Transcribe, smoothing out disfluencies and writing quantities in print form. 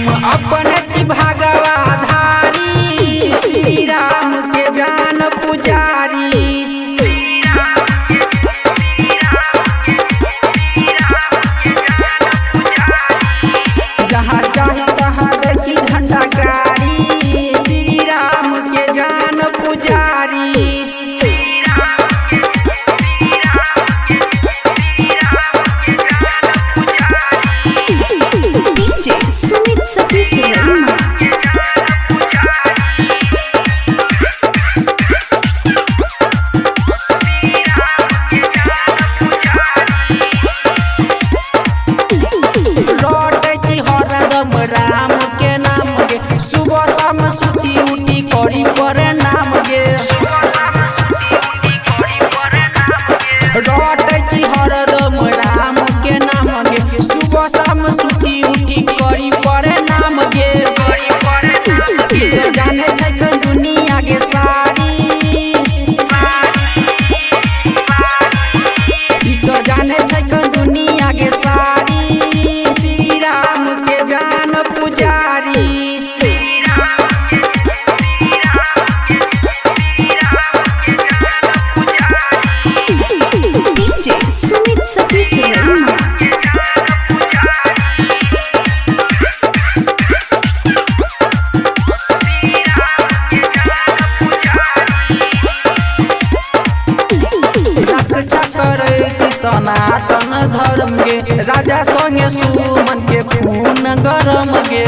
हम अपने भगवा धारी श्री राम के जान पुजारी। जहाँ चाहे तहाँ देखी झंडा गाड़ी श्री राम के जान पुजारी। DJ सुमित सतीश रैना। राम के नाम गे सुबह शाम सुती उठी करी पर नाम गे। रटै हरदम राम के नाम गे सुबह शाम सुती उठी करी पर नाम गे। जाने छै दुनिया के सारी जाने छै दुनिया के सारी श्री राम के जान पुजारी। DJ सुमित सतीश रैना। रक्षा करे सनातन धर्म गे राजा संगे सुमन के खून गरम गे।